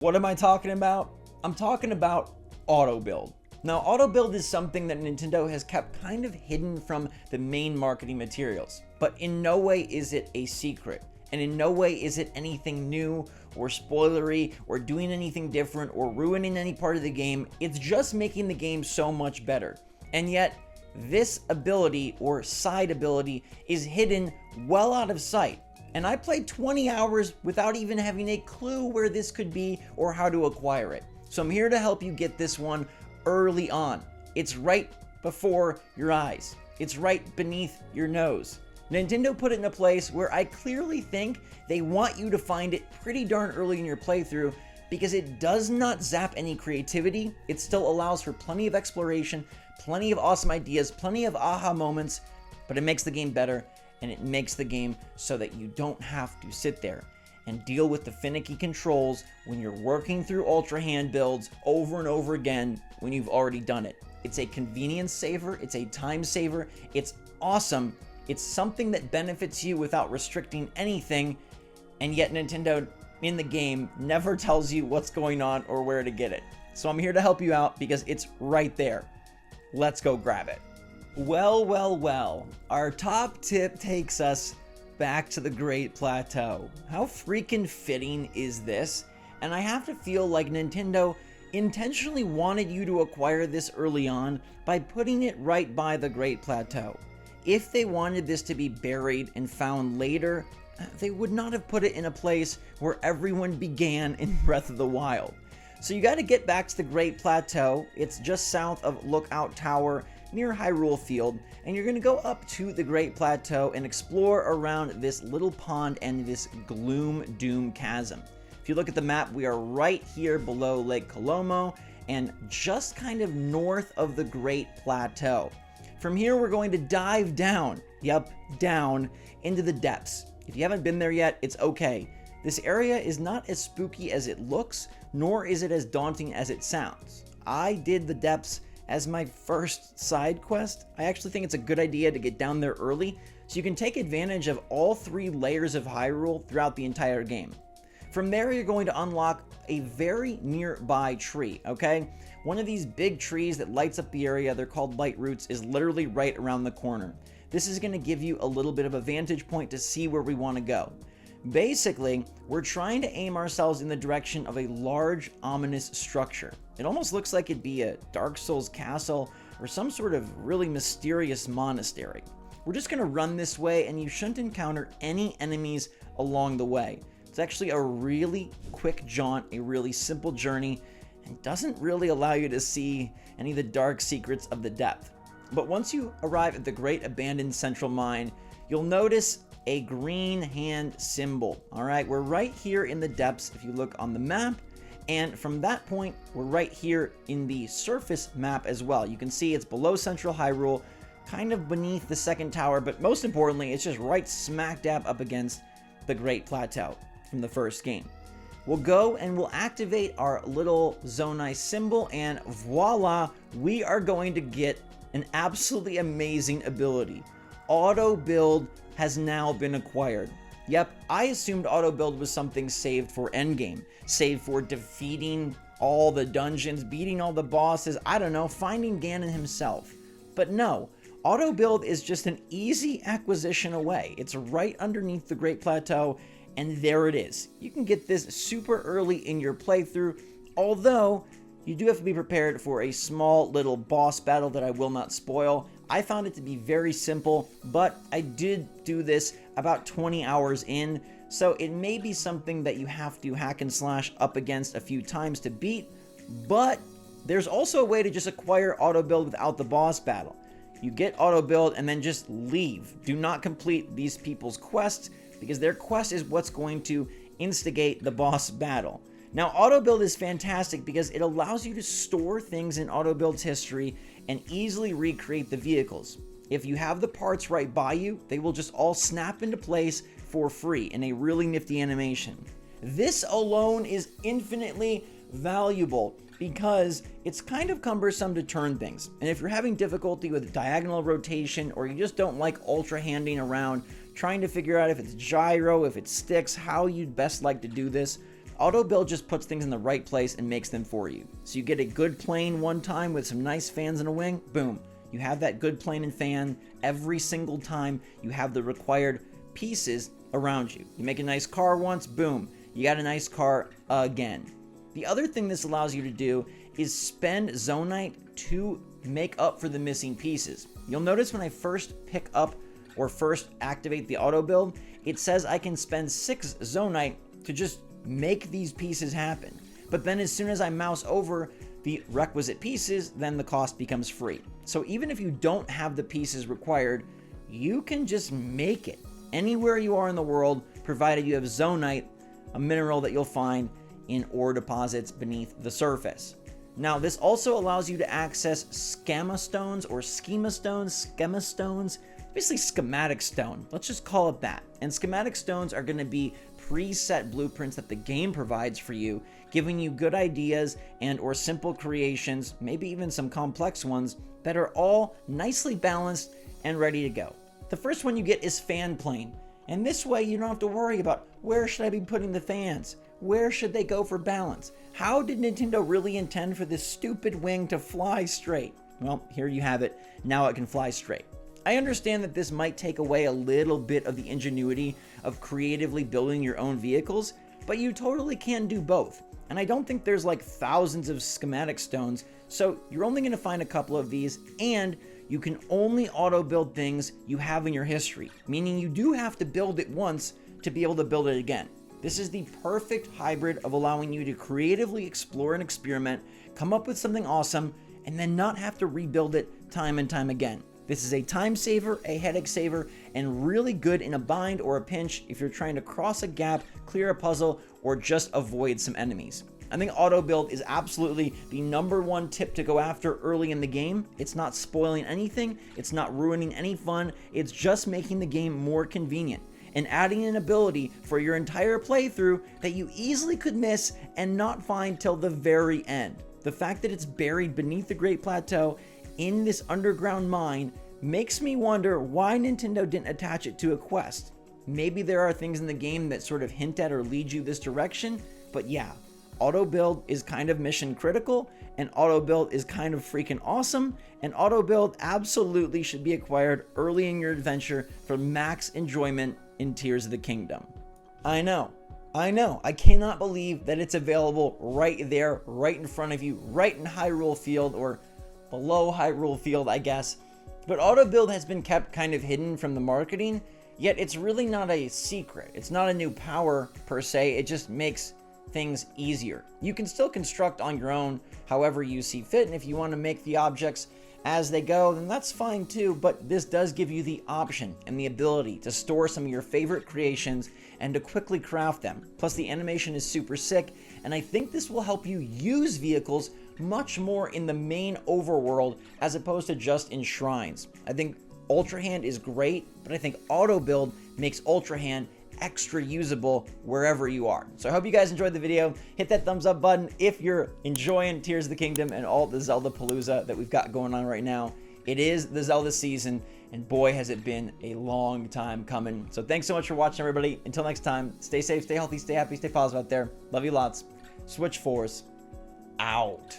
What am I talking about? I'm talking about auto build. Now, auto build is something that Nintendo has kept kind of hidden from the main marketing materials, but in no way is it a secret, and in no way is it anything new or spoilery or doing anything different or ruining any part of the game. It's just making the game so much better. And yet, this ability or side ability is hidden well out of sight. And I played 20 hours without even having a clue where this could be or how to acquire it. So I'm here to help you get this one early on. It's right before your eyes. It's right beneath your nose. Nintendo put it in a place where I clearly think they want you to find it pretty darn early in your playthrough because it does not zap any creativity. It still allows for plenty of exploration, plenty of awesome ideas, plenty of aha moments, but it makes the game better. And it makes the game so that you don't have to sit there and deal with the finicky controls when you're working through Ultra Hand builds over and over again when you've already done it. It's a convenience saver, it's a time saver, it's awesome, it's something that benefits you without restricting anything, and yet Nintendo in the game never tells you what's going on or where to get it. So I'm here to help you out because it's right there. Let's go grab it. Well, our top tip takes us back to the Great Plateau. How freaking fitting is this? And I have to feel like Nintendo intentionally wanted you to acquire this early on by putting it right by the Great Plateau. If they wanted this to be buried and found later, they would not have put it in a place where everyone began in Breath of the Wild. So you got to get back to the Great Plateau. It's just south of Lookout Tower near Hyrule Field, and you're going to go up to the Great Plateau and explore around this little pond and this Gloom Doom Chasm. If you look at the map, we are right here below Lake Colomo and just kind of north of the Great Plateau. From here, we're going to dive down, down into the depths. If you haven't been there yet, it's okay. This area is not as spooky as it looks, nor is it as daunting as it sounds. I did the depths as my first side quest. I actually think it's a good idea to get down there early so you can take advantage of all 3 layers of Hyrule throughout the entire game. From there, you're going to unlock a very nearby tree, okay? One of these big trees that lights up the area, they're called light roots, is literally right around the corner. This is going to give you a little bit of a vantage point to see where we want to go. Basically, we're trying to aim ourselves in the direction of a large, ominous structure. It almost looks like it'd be a Dark Souls castle or some sort of really mysterious monastery. We're just going to run this way, and you shouldn't encounter any enemies along the way. It's actually a really quick jaunt, a really simple journey, and doesn't really allow you to see any of the dark secrets of the depth. But once you arrive at the Great Abandoned Central Mine, you'll notice a green hand symbol. All right, we're right here in the depths if you look on the map, and from that point, we're right here in the surface map as well. You can see it's below Central Hyrule, kind of beneath the second tower, but most importantly, it's just right smack dab up against the Great Plateau from the first game. We'll go and we'll activate our little Zonai symbol, and voila, we are going to get an absolutely amazing ability. Auto build has now been acquired. Yep, I assumed auto build was something saved for endgame, saved for defeating all the dungeons, beating all the bosses, I don't know, finding Ganon himself. But no, auto build is just an easy acquisition away. It's right underneath the Great Plateau, and there it is. You can get this super early in your playthrough, although you do have to be prepared for a small little boss battle that I will not spoil. I found it to be very simple, but I did do this about 20 hours in, so it may be something that you have to hack and slash up against a few times to beat, but there's also a way to just acquire auto build without the boss battle. You get auto build and then just leave. Do not complete these people's quests, because their quest is what's going to instigate the boss battle. Now, auto build is fantastic because it allows you to store things in auto build's history and easily recreate the vehicles. If you have the parts right by you, they will just all snap into place for free in a really nifty animation. This alone is infinitely valuable because it's kind of cumbersome to turn things. And if you're having difficulty with diagonal rotation, or you just don't like ultra handing around, trying to figure out if it's gyro, if it sticks, how you'd best like to do this, auto build just puts things in the right place and makes them for you. So you get a good plane one time with some nice fans and a wing, boom. You have that good plane and fan every single time you have the required pieces around you. You make a nice car once, boom, you got a nice car again. The other thing this allows you to do is spend Zonite to make up for the missing pieces. You'll notice when I first pick up or first activate the auto build, it says I can spend 6 Zonite to just make these pieces happen. But then as soon as I mouse over the requisite pieces, then the cost becomes free. So even if you don't have the pieces required, you can just make it anywhere you are in the world, provided you have Zonite, a mineral that you'll find in ore deposits beneath the surface. Now, this also allows you to access schema stones or schema stones, basically schematic stone. Let's just call it that. And schematic stones are going to be preset blueprints that the game provides for you, giving you good ideas and or simple creations, maybe even some complex ones that are all nicely balanced and ready to go. The first one you get is fan plane. And this way you don't have to worry about where should I be putting the fans? Where should they go for balance? How did Nintendo really intend for this stupid wing to fly straight? Well, here you have it. Now it can fly straight. I understand that this might take away a little bit of the ingenuity of creatively building your own vehicles, but you totally can do both. And I don't think there's like thousands of schematic stones, so you're only going to find a couple of these, and you can only auto build things you have in your history, meaning you do have to build it once to be able to build it again. This is the perfect hybrid of allowing you to creatively explore and experiment, come up with something awesome, and then not have to rebuild it time and time again. This is a time saver, a headache saver, and really good in a bind or a pinch if you're trying to cross a gap, clear a puzzle, or just avoid some enemies. I think auto build is absolutely the #1 tip to go after early in the game. It's not spoiling anything, it's not ruining any fun, it's just making the game more convenient and adding an ability for your entire playthrough that you easily could miss and not find till the very end. The fact that it's buried beneath the Great Plateau in this underground mine makes me wonder why Nintendo didn't attach it to a quest. Maybe there are things in the game that sort of hint at or lead you this direction, but yeah, auto build is kind of mission critical, and auto build is kind of freaking awesome, and auto build absolutely should be acquired early in your adventure for max enjoyment in Tears of the Kingdom. I know, I cannot believe that it's available right there, right in front of you, right in Hyrule Field, or below Hyrule Field, I guess. But auto build has been kept kind of hidden from the marketing, yet it's really not a secret. It's not a new power per se, it just makes things easier. You can still construct on your own however you see fit, and if you want to make the objects as they go, then that's fine too, but this does give you the option and the ability to store some of your favorite creations and to quickly craft them. Plus the animation is super sick, and I think this will help you use vehicles much more in the main overworld as opposed to just in shrines. I think Ultra Hand is great, but I think auto build makes Ultra Hand extra usable wherever you are. So I hope you guys enjoyed the video. Hit that thumbs up button if you're enjoying Tears of the Kingdom and all the Zelda Palooza that we've got going on right now. It is the Zelda season, and boy has it been a long time coming. So thanks so much for watching, everybody. Until next time, stay safe, stay healthy, stay happy, stay positive out there. Love you lots. SwitchForce out.